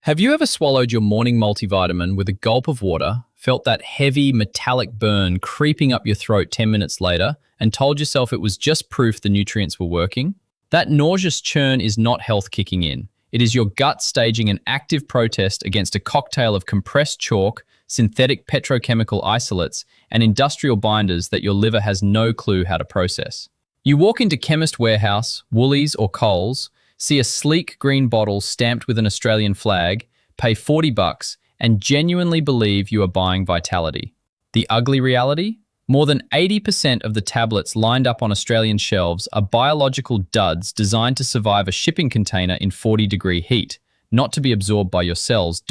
Have you ever swallowed your morning multivitamin with a gulp of water, felt that heavy metallic burn creeping up your throat 10 minutes later, and told yourself it was just proof the nutrients were working? That nauseous churn is not health kicking in. It is your gut staging an active protest against a cocktail of compressed chalk, synthetic petrochemical isolates, and industrial binders that your liver has no clue how to process. You walk into Chemist Warehouse, Woolies, or Coles, see a sleek green bottle stamped with an Australian flag, pay $40, and genuinely believe you are buying vitality. The ugly reality? More than 80% of the tablets lined up on Australian shelves are biological duds designed to survive a shipping container in 40-degree heat, not to be absorbed by your cells.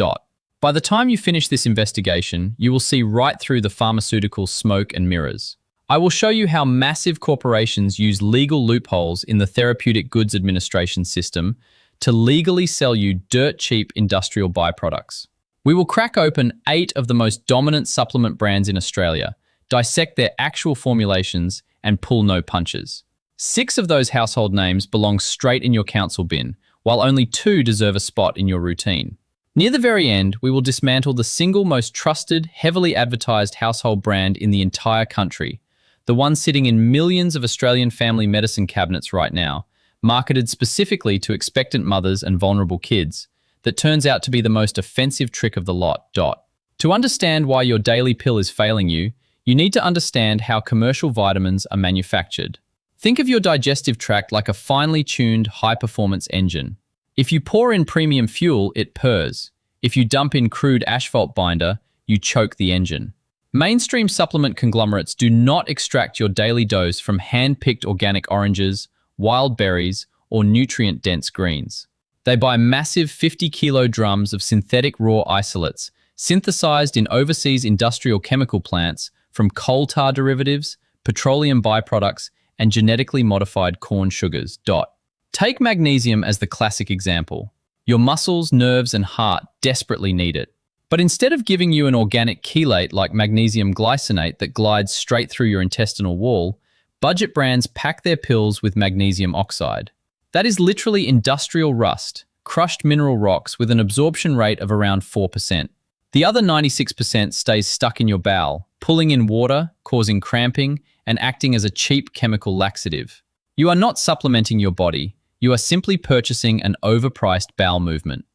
By the time you finish this investigation, you will see right through the pharmaceutical smoke and mirrors. I will show you how massive corporations use legal loopholes in the Therapeutic Goods Administration system to legally sell you dirt-cheap industrial byproducts. We will crack open 8 of the most dominant supplement brands in Australia, dissect their actual formulations, and pull no punches. 6 of those household names belong straight in your council bin, while only 2 deserve a spot in your routine. Near the very end, we will dismantle the single most trusted, heavily advertised household brand in the entire country, the one sitting in millions of Australian family medicine cabinets right now, marketed specifically to expectant mothers and vulnerable kids, that turns out to be the most offensive trick of the lot. To understand why your daily pill is failing you, you need to understand how commercial vitamins are manufactured. Think of your digestive tract like a finely tuned, high-performance engine. If you pour in premium fuel, it purrs. If you dump in crude asphalt binder, you choke the engine. Mainstream supplement conglomerates do not extract your daily dose from hand-picked organic oranges, wild berries, or nutrient-dense greens. They buy massive 50-kilo drums of synthetic raw isolates, synthesized in overseas industrial chemical plants from coal tar derivatives, petroleum byproducts, and genetically modified corn sugars. Take magnesium as the classic example. Your muscles, nerves, and heart desperately need it. But instead of giving you an organic chelate like magnesium glycinate that glides straight through your intestinal wall, budget brands pack their pills with magnesium oxide. That is literally industrial rust, crushed mineral rocks with an absorption rate of around 4%. The other 96% stays stuck in your bowel, pulling in water, causing cramping, and acting as a cheap chemical laxative. You are not supplementing your body, you are simply purchasing an overpriced bowel movement.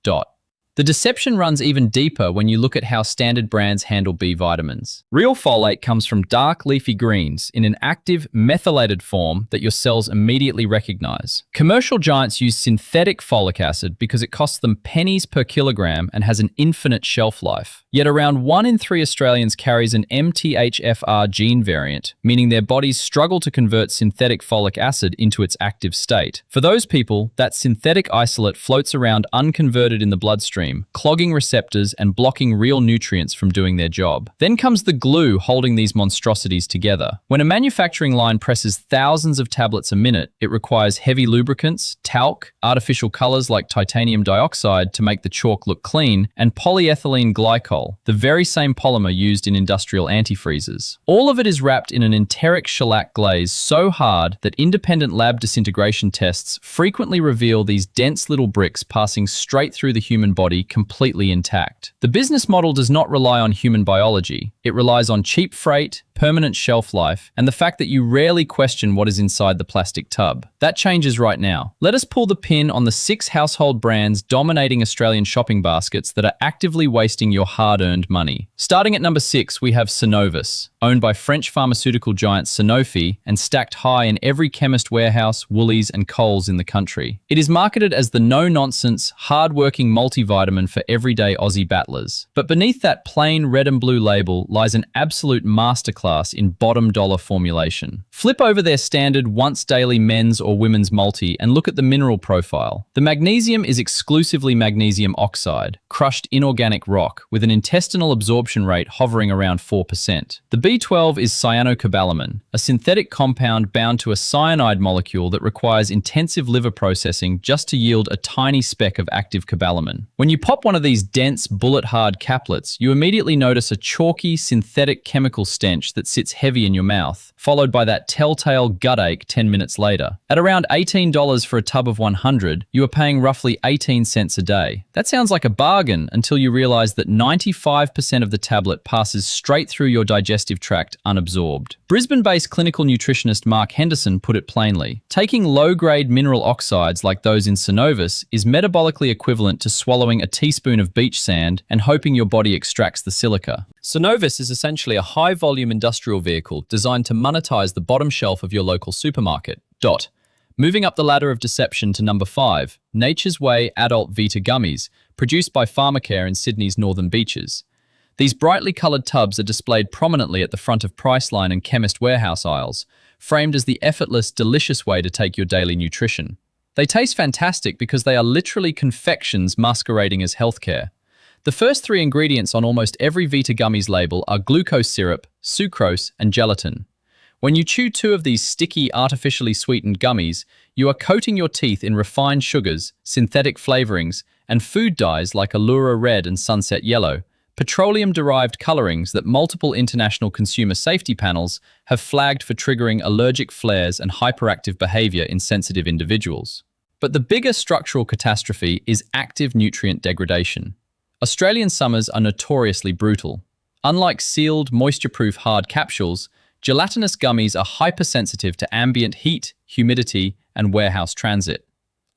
The deception runs even deeper when you look at how standard brands handle B vitamins. Real folate comes from dark leafy greens in an active methylated form that your cells immediately recognize. Commercial giants use synthetic folic acid because it costs them pennies per kilogram and has an infinite shelf life. Yet around 1 in 3 Australians carries an MTHFR gene variant, meaning their bodies struggle to convert synthetic folic acid into its active state. For those people, that synthetic isolate floats around unconverted in the bloodstream, clogging receptors and blocking real nutrients from doing their job. Then comes the glue holding these monstrosities together. When a manufacturing line presses thousands of tablets a minute, it requires heavy lubricants, talc, artificial colors like titanium dioxide to make the chalk look clean, and polyethylene glycol, the very same polymer used in industrial antifreezes. All of it is wrapped in an enteric shellac glaze so hard that independent lab disintegration tests frequently reveal these dense little bricks passing straight through the human body completely intact. The business model does not rely on human biology. It relies on cheap freight, permanent shelf life, and the fact that you rarely question what is inside the plastic tub. That changes right now. Let us pull the pin on the 6 household brands dominating Australian shopping baskets that are actively wasting your hard-earned money. Starting at number 6, we have Cenovis, owned by French pharmaceutical giant Sanofi and stacked high in every Chemist Warehouse, Woolies, and Coles in the country. It is marketed as the no-nonsense, hard-working multivitamin for everyday Aussie battlers. But beneath that plain red and blue label lies an absolute masterclass in bottom dollar formulation. Flip over their standard once daily men's or women's multi and look at the mineral profile. The magnesium is exclusively magnesium oxide, crushed inorganic rock, with an intestinal absorption rate hovering around 4%. The B12 is cyanocobalamin, a synthetic compound bound to a cyanide molecule that requires intensive liver processing just to yield a tiny speck of active cobalamin. When you you pop one of these dense, bullet-hard caplets, you immediately notice a chalky, synthetic chemical stench that sits heavy in your mouth, followed by that telltale gut ache 10 minutes later. At around $18 for a tub of 100, you are paying roughly 18 cents a day. That sounds like a bargain until you realize that 95% of the tablet passes straight through your digestive tract unabsorbed. Brisbane-based clinical nutritionist Mark Henderson put it plainly. Taking low-grade mineral oxides like those in Cenovis is metabolically equivalent to swallowing a teaspoon of beach sand and hoping your body extracts the silica. Cenovis is essentially a high-volume industrial vehicle designed to monetize the bottom shelf of your local supermarket. Moving up the ladder of deception to number 5, Nature's Way Adult Vita Gummies, produced by Pharmacare in Sydney's northern beaches. These brightly coloured tubs are displayed prominently at the front of Priceline and Chemist Warehouse aisles, framed as the effortless, delicious way to take your daily nutrition. They taste fantastic because they are literally confections masquerading as healthcare. The first 3 ingredients on almost every Vita Gummies label are glucose syrup, sucrose, and gelatin. When you chew 2 of these sticky, artificially sweetened gummies, you are coating your teeth in refined sugars, synthetic flavorings, and food dyes like Allura Red and Sunset Yellow, petroleum-derived colorings that multiple international consumer safety panels have flagged for triggering allergic flares and hyperactive behavior in sensitive individuals. But the bigger structural catastrophe is active nutrient degradation. Australian summers are notoriously brutal. Unlike sealed, moisture-proof hard capsules, gelatinous gummies are hypersensitive to ambient heat, humidity, and warehouse transit.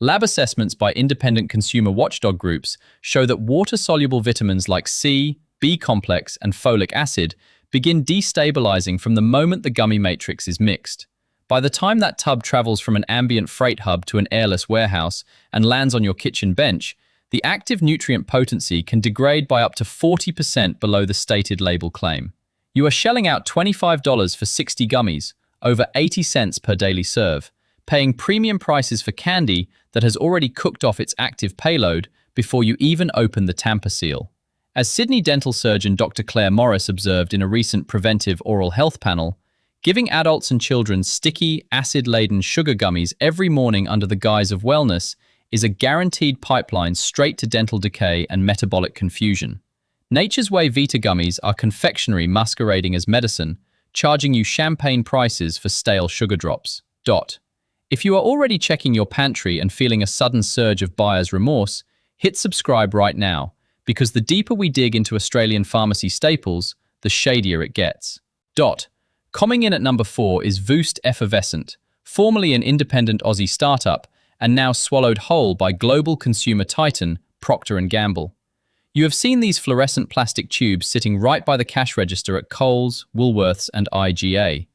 Lab assessments by independent consumer watchdog groups show that water-soluble vitamins like C, B complex, and folic acid begin destabilizing from the moment the gummy matrix is mixed. By the time that tub travels from an ambient freight hub to an airless warehouse and lands on your kitchen bench, the active nutrient potency can degrade by up to 40% below the stated label claim. You are shelling out $25 for 60 gummies, over 80 cents per daily serve, paying premium prices for candy that has already cooked off its active payload before you even open the tamper seal. As Sydney dental surgeon Dr. Claire Morris observed in a recent preventive oral health panel, giving adults and children sticky, acid-laden sugar gummies every morning under the guise of wellness is a guaranteed pipeline straight to dental decay and metabolic confusion. Nature's Way Vita Gummies are confectionery masquerading as medicine, charging you champagne prices for stale sugar drops. If you are already checking your pantry and feeling a sudden surge of buyer's remorse, hit subscribe right now, because the deeper we dig into Australian pharmacy staples, the shadier it gets. Coming in at number 4 is Voost Effervescent, formerly an independent Aussie startup and now swallowed whole by global consumer titan Procter & Gamble. You have seen these fluorescent plastic tubes sitting right by the cash register at Coles, Woolworths, and IGA.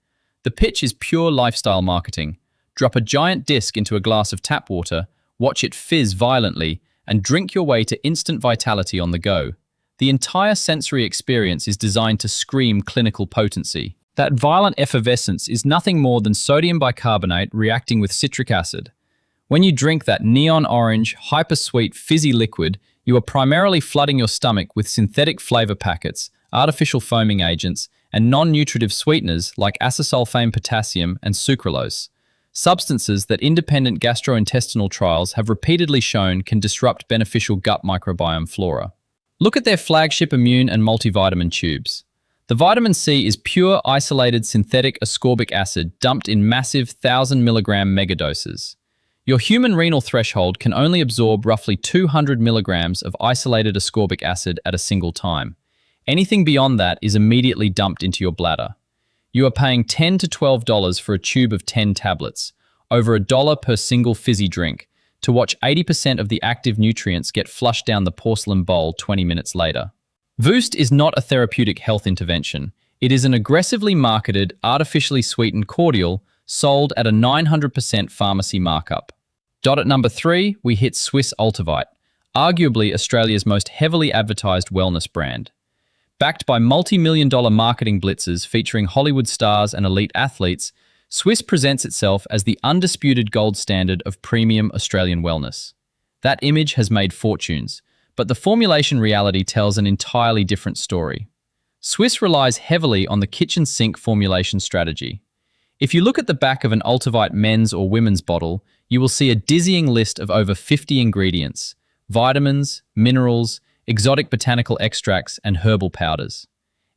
The pitch is pure lifestyle marketing. Drop a giant disc into a glass of tap water, watch it fizz violently, and drink your way to instant vitality on the go. The entire sensory experience is designed to scream clinical potency. That violent effervescence is nothing more than sodium bicarbonate reacting with citric acid. When you drink that neon orange, hyper-sweet, fizzy liquid, you are primarily flooding your stomach with synthetic flavor packets, artificial foaming agents, and non-nutritive sweeteners like acesulfame potassium and sucralose, substances that independent gastrointestinal trials have repeatedly shown can disrupt beneficial gut microbiome flora. Look at their flagship immune and multivitamin tubes. The vitamin C is pure isolated synthetic ascorbic acid dumped in massive 1,000 milligram megadoses. Your human renal threshold can only absorb roughly 200 milligrams of isolated ascorbic acid at a single time. Anything beyond that is immediately dumped into your bladder. You are paying $10 to $12 for a tube of 10 tablets, over $1 per single fizzy drink, to watch 80% of the active nutrients get flushed down the porcelain bowl 20 minutes later. Voost is not a therapeutic health intervention. It is an aggressively marketed, artificially sweetened cordial sold at a 900% pharmacy markup. At number 3, we hit Swisse Ultivite, arguably Australia's most heavily advertised wellness brand. Backed by multi-million-dollar marketing blitzes featuring Hollywood stars and elite athletes, Swisse presents itself as the undisputed gold standard of premium Australian wellness. That image has made fortunes, but the formulation reality tells an entirely different story. Swisse relies heavily on the kitchen sink formulation strategy. If you look at the back of an Ultivite men's or women's bottle, you will see a dizzying list of over 50 ingredients, vitamins, minerals, exotic botanical extracts, and herbal powders.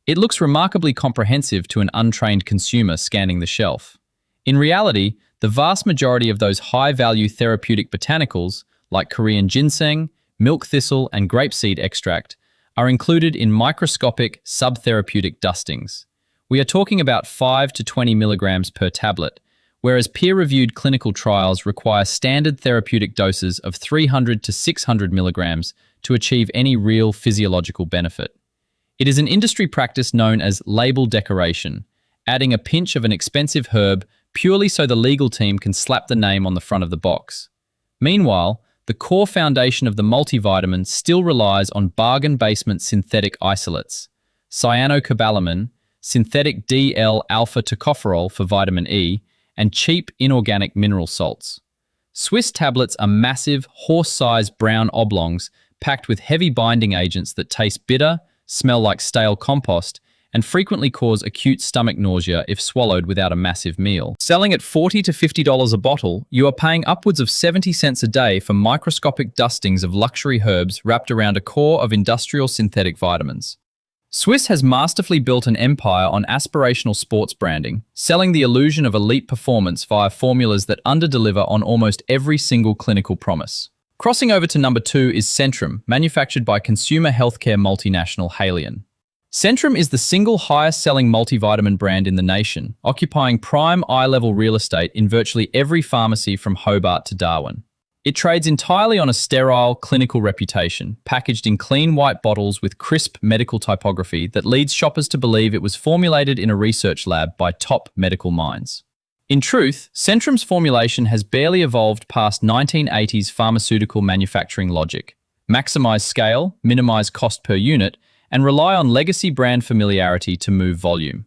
It looks remarkably comprehensive to an untrained consumer scanning the shelf. In reality, the vast majority of those high-value therapeutic botanicals, like Korean ginseng, milk thistle, and grapeseed extract, are included in microscopic subtherapeutic dustings. We are talking about 5 to 20 milligrams per tablet, whereas peer-reviewed clinical trials require standard therapeutic doses of 300 to 600 milligrams to achieve any real physiological benefit. It is an industry practice known as label decoration, adding a pinch of an expensive herb purely so the legal team can slap the name on the front of the box. Meanwhile, the core foundation of the multivitamin still relies on bargain basement synthetic isolates, cyanocobalamin, synthetic DL-alpha tocopherol for vitamin E, and cheap inorganic mineral salts. Swisse tablets are massive, horse-sized brown oblongs packed with heavy binding agents that taste bitter, smell like stale compost, and frequently cause acute stomach nausea if swallowed without a massive meal. Selling at $40 to $50 a bottle, you are paying upwards of 70 cents a day for microscopic dustings of luxury herbs wrapped around a core of industrial synthetic vitamins. Swisse has masterfully built an empire on aspirational sports branding, selling the illusion of elite performance via formulas that underdeliver on almost every single clinical promise. Crossing over to number 2 is Centrum, manufactured by consumer healthcare multinational Haleon. Centrum is the single highest-selling multivitamin brand in the nation, occupying prime eye-level real estate in virtually every pharmacy from Hobart to Darwin. It trades entirely on a sterile, clinical reputation, packaged in clean white bottles with crisp medical typography that leads shoppers to believe it was formulated in a research lab by top medical minds. In truth, Centrum's formulation has barely evolved past 1980s pharmaceutical manufacturing logic: maximize scale, minimize cost per unit, and rely on legacy brand familiarity to move volume.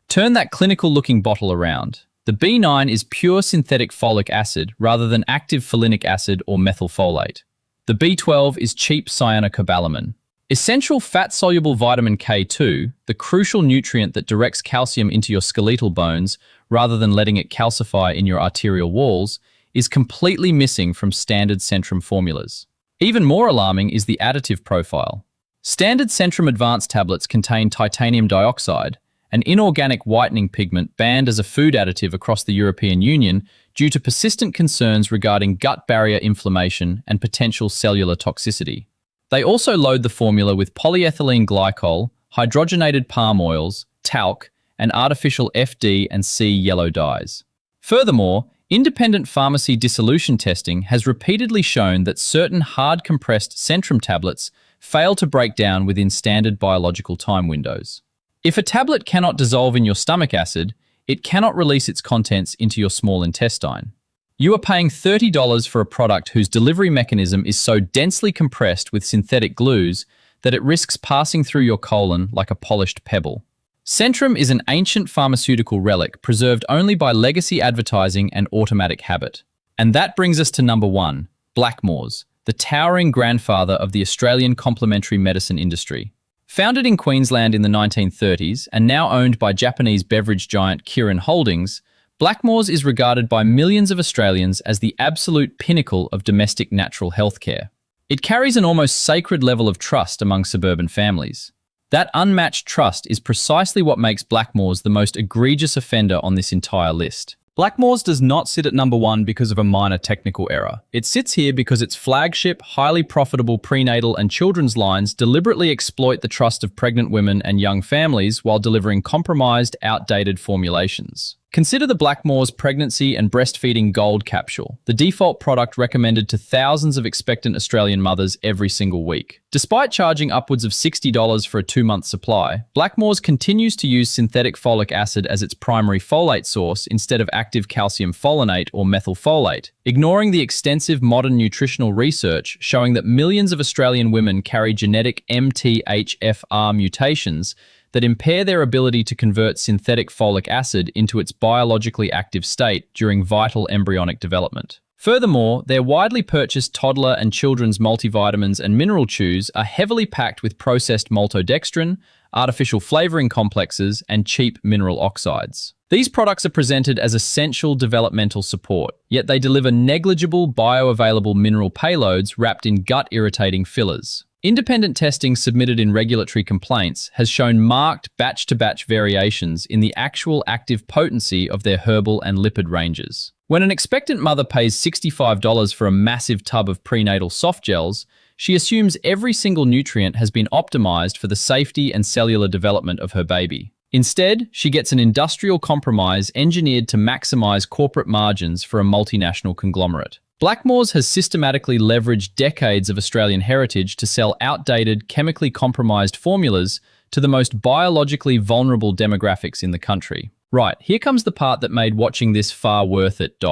Turn that clinical-looking bottle around. The B9 is pure synthetic folic acid rather than active folinic acid or methylfolate. The B12 is cheap cyanocobalamin. Essential fat-soluble vitamin K2, the crucial nutrient that directs calcium into your skeletal bones rather than letting it calcify in your arterial walls, is completely missing from standard Centrum formulas. Even more alarming is the additive profile. Standard Centrum Advanced tablets contain titanium dioxide, an inorganic whitening pigment banned as a food additive across the European Union due to persistent concerns regarding gut barrier inflammation and potential cellular toxicity. They also load the formula with polyethylene glycol, hydrogenated palm oils, talc, and artificial FD and C yellow dyes. Furthermore, independent pharmacy dissolution testing has repeatedly shown that certain hard-compressed Centrum tablets fail to break down within standard biological time windows. If a tablet cannot dissolve in your stomach acid, it cannot release its contents into your small intestine. You are paying $30 for a product whose delivery mechanism is so densely compressed with synthetic glues that it risks passing through your colon like a polished pebble. Centrum is an ancient pharmaceutical relic preserved only by legacy advertising and automatic habit. And that brings us to number 1, Blackmores, the towering grandfather of the Australian complementary medicine industry. Founded in Queensland in the 1930s and now owned by Japanese beverage giant Kirin Holdings, Blackmores is regarded by millions of Australians as the absolute pinnacle of domestic natural healthcare. It carries an almost sacred level of trust among suburban families. That unmatched trust is precisely what makes Blackmores the most egregious offender on this entire list. Blackmores does not sit at number 1 because of a minor technical error. It sits here because its flagship, highly profitable prenatal and children's lines deliberately exploit the trust of pregnant women and young families while delivering compromised, outdated formulations. Consider the Blackmores Pregnancy and Breastfeeding Gold Capsule, the default product recommended to thousands of expectant Australian mothers every single week. Despite charging upwards of $60 for a 2-month supply, Blackmores continues to use synthetic folic acid as its primary folate source instead of active calcium folinate or methylfolate, ignoring the extensive modern nutritional research showing that millions of Australian women carry genetic MTHFR mutations that impair their ability to convert synthetic folic acid into its biologically active state during vital embryonic development. Furthermore, their widely purchased toddler and children's multivitamins and mineral chews are heavily packed with processed maltodextrin, artificial flavoring complexes, and cheap mineral oxides. These products are presented as essential developmental support, yet they deliver negligible bioavailable mineral payloads wrapped in gut-irritating fillers. Independent testing submitted in regulatory complaints has shown marked batch-to-batch variations in the actual active potency of their herbal and lipid ranges. When an expectant mother pays $65 for a massive tub of prenatal soft gels, she assumes every single nutrient has been optimized for the safety and cellular development of her baby. Instead, she gets an industrial compromise engineered to maximize corporate margins for a multinational conglomerate. Blackmores has systematically leveraged decades of Australian heritage to sell outdated, chemically compromised formulas to the most biologically vulnerable demographics in the country. Right, here comes the part that made watching this far worth it.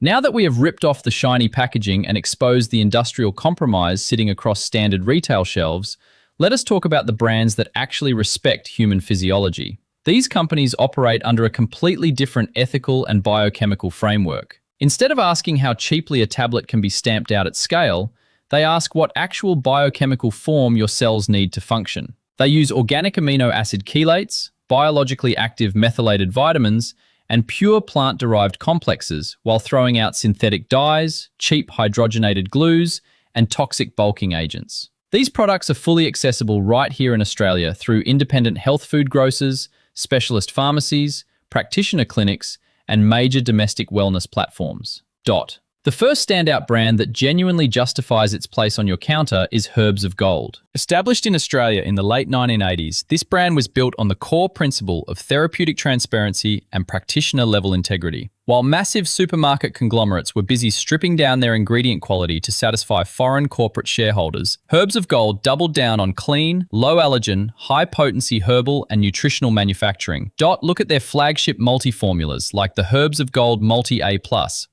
Now that we have ripped off the shiny packaging and exposed the industrial compromise sitting across standard retail shelves, let us talk about the brands that actually respect human physiology. These companies operate under a completely different ethical and biochemical framework. Instead of asking how cheaply a tablet can be stamped out at scale, they ask what actual biochemical form your cells need to function. They use organic amino acid chelates, biologically active methylated vitamins, and pure plant-derived complexes while throwing out synthetic dyes, cheap hydrogenated glues, and toxic bulking agents. These products are fully accessible right here in Australia through independent health food grocers, specialist pharmacies, practitioner clinics, and major domestic wellness platforms. The first standout brand that genuinely justifies its place on your counter is Herbs of Gold. Established in Australia in the late 1980s, this brand was built on the core principle of therapeutic transparency and practitioner-level integrity. While massive supermarket conglomerates were busy stripping down their ingredient quality to satisfy foreign corporate shareholders, Herbs of Gold doubled down on clean, low-allergen, high-potency herbal and nutritional manufacturing. Look at their flagship multi-formulas like the Herbs of Gold Multi-A+,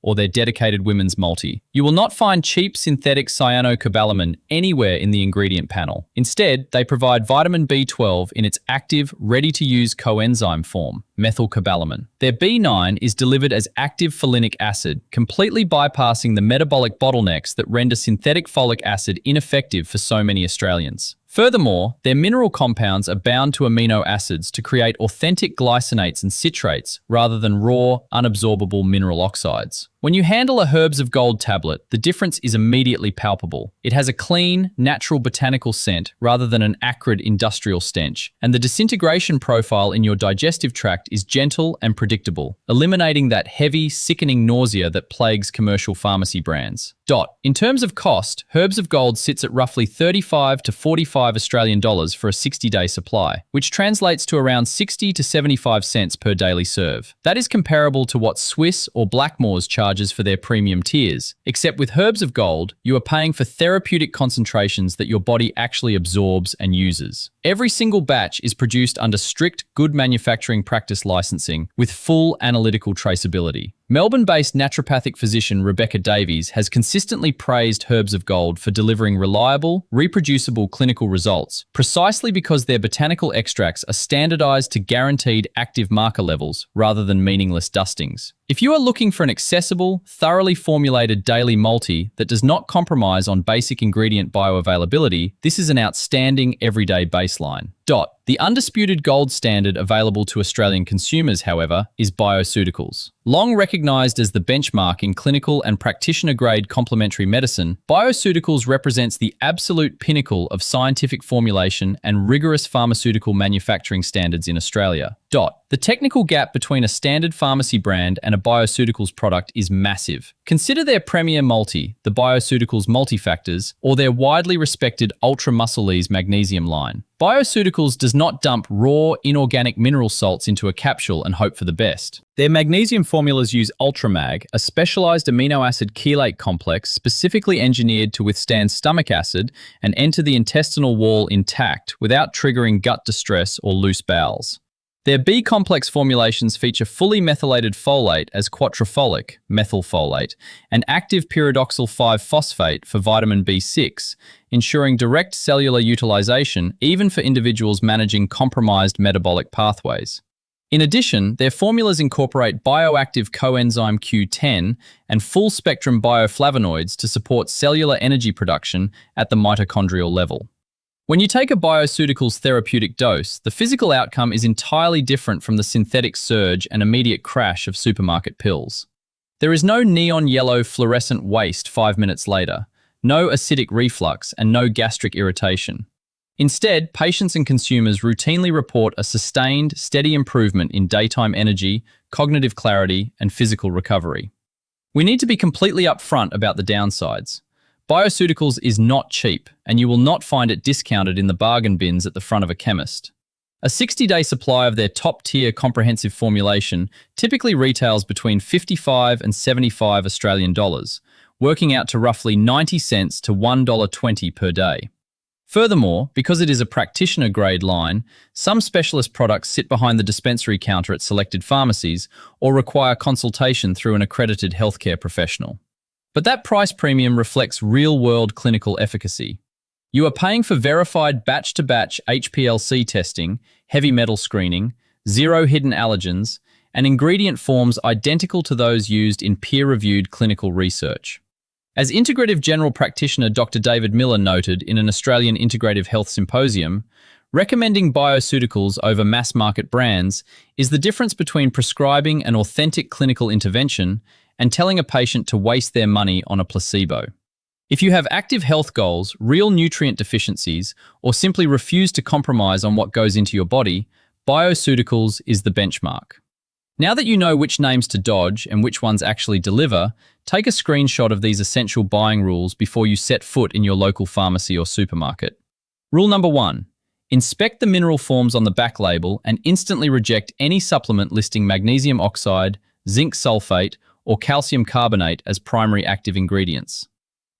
or their dedicated women's multi. You will not find cheap synthetic cyanocobalamin anywhere in the ingredient panel. Instead, they provide vitamin B12 in its active, ready-to-use coenzyme form, methylcobalamin. Their B9 is delivered as active folinic acid, completely bypassing the metabolic bottlenecks that render synthetic folic acid ineffective for so many Australians. Furthermore, their mineral compounds are bound to amino acids to create authentic glycinates and citrates rather than raw, unabsorbable mineral oxides. When you handle a Herbs of Gold tablet, the difference is immediately palpable. It has a clean, natural botanical scent rather than an acrid industrial stench, and the disintegration profile in your digestive tract is gentle and predictable, eliminating that heavy, sickening nausea that plagues commercial pharmacy brands. In terms of cost, Herbs of Gold sits at roughly 35 to 45 Australian dollars for a 60-day supply, which translates to around 60 to 75 cents per daily serve. That is comparable to what Swisse or Blackmores charges for their premium tiers, except with Herbs of Gold, you are paying for therapeutic concentrations that your body actually absorbs and uses. Every single batch is produced under strict good manufacturing practice licensing with full analytical traceability. Melbourne-based naturopathic physician Rebecca Davies has consistently praised Herbs of Gold for delivering reliable, reproducible clinical results, precisely because their botanical extracts are standardized to guaranteed active marker levels rather than meaningless dustings. If you are looking for an accessible, thoroughly formulated daily multi that does not compromise on basic ingredient bioavailability, this is an outstanding everyday baseline. The undisputed gold standard available to Australian consumers, however, is bioceuticals. Long recognised as the benchmark in clinical and practitioner-grade complementary medicine, bioceuticals represents the absolute pinnacle of scientific formulation and rigorous pharmaceutical manufacturing standards in Australia. The technical gap between a standard pharmacy brand and a bioceuticals product is massive. Consider their premier multi, the Bioceuticals Multifactors, or their widely respected Ultra Musclease magnesium line. Bioceuticals does not dump raw, inorganic mineral salts into a capsule and hope for the best. Their magnesium formulas use Ultramag, a specialized amino acid chelate complex specifically engineered to withstand stomach acid and enter the intestinal wall intact without triggering gut distress or loose bowels. Their B-complex formulations feature fully methylated folate as quatropolic, methylfolate, and active pyridoxal 5-phosphate for vitamin B6, ensuring direct cellular utilization even for individuals managing compromised metabolic pathways. In addition, their formulas incorporate bioactive coenzyme Q10 and full-spectrum bioflavonoids to support cellular energy production at the mitochondrial level. When you take a bioceuticals therapeutic dose, the physical outcome is entirely different from the synthetic surge and immediate crash of supermarket pills. There is no neon yellow fluorescent waste 5 minutes later, no acidic reflux, and no gastric irritation. Instead, patients and consumers routinely report a sustained, steady improvement in daytime energy, cognitive clarity, and physical recovery. We need to be completely upfront about the downsides. Bioceuticals is not cheap, and you will not find it discounted in the bargain bins at the front of a chemist. A 60-day supply of their top-tier comprehensive formulation typically retails between 55 and 75 Australian dollars, working out to roughly 90 cents to $1.20 per day. Furthermore, because it is a practitioner-grade line, some specialist products sit behind the dispensary counter at selected pharmacies or require consultation through an accredited healthcare professional. But that price premium reflects real-world clinical efficacy. You are paying for verified batch-to-batch HPLC testing, heavy metal screening, zero hidden allergens, and ingredient forms identical to those used in peer-reviewed clinical research. As Integrative General Practitioner Dr. David Miller noted in an Australian Integrative Health Symposium, recommending bioceuticals over mass-market brands is the difference between prescribing an authentic clinical intervention and telling a patient to waste their money on a placebo. If you have active health goals, real nutrient deficiencies, or simply refuse to compromise on what goes into your body, bioceuticals is the benchmark. Now that you know which names to dodge and which ones actually deliver, take a screenshot of these essential buying rules before you set foot in your local pharmacy or supermarket. Rule number 1. Inspect the mineral forms on the back label and instantly reject any supplement listing magnesium oxide, zinc sulfate, or calcium carbonate as primary active ingredients.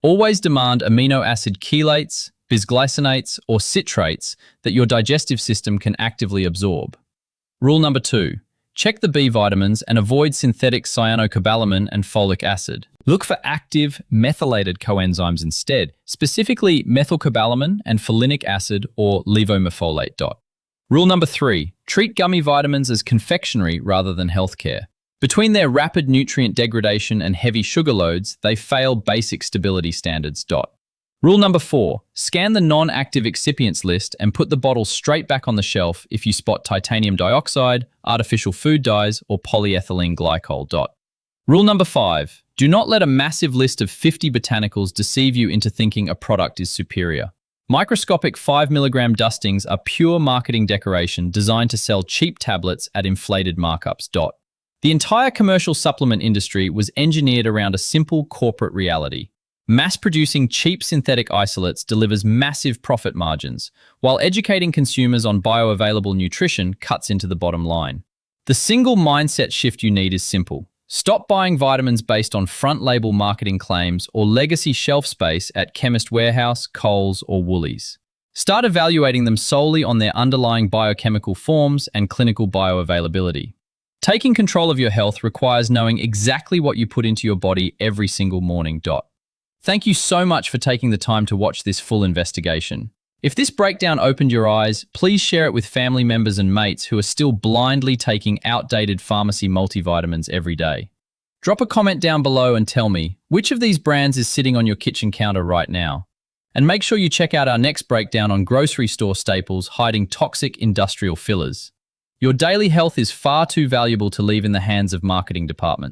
Always demand amino acid chelates, bisglycinates, or citrates that your digestive system can actively absorb. Rule number 2. Check the B vitamins and avoid synthetic cyanocobalamin and folic acid. Look for active, methylated coenzymes instead, specifically methylcobalamin and folinic acid or levomefolate. Rule number 3. Treat gummy vitamins as confectionery rather than healthcare. Between their rapid nutrient degradation and heavy sugar loads, they fail basic stability standards. Rule number 4. Scan the non-active excipients list and put the bottle straight back on the shelf if you spot titanium dioxide, artificial food dyes, or polyethylene glycol. Rule number 5. Do not let a massive list of 50 botanicals deceive you into thinking a product is superior. Microscopic 5mg dustings are pure marketing decoration designed to sell cheap tablets at inflated markups. The entire commercial supplement industry was engineered around a simple corporate reality. Mass-producing cheap synthetic isolates delivers massive profit margins, while educating consumers on bioavailable nutrition cuts into the bottom line. The single mindset shift you need is simple. Stop buying vitamins based on front-label marketing claims or legacy shelf space at Chemist Warehouse, Coles, or Woolies. Start evaluating them solely on their underlying biochemical forms and clinical bioavailability. Taking control of your health requires knowing exactly what you put into your body every single morning. Thank you so much for taking the time to watch this full investigation. If this breakdown opened your eyes, please share it with family members and mates who are still blindly taking outdated pharmacy multivitamins every day. Drop a comment down below and tell me, which of these brands is sitting on your kitchen counter right now? And make sure you check out our next breakdown on grocery store staples hiding toxic industrial fillers. Your daily health is far too valuable to leave in the hands of marketing departments.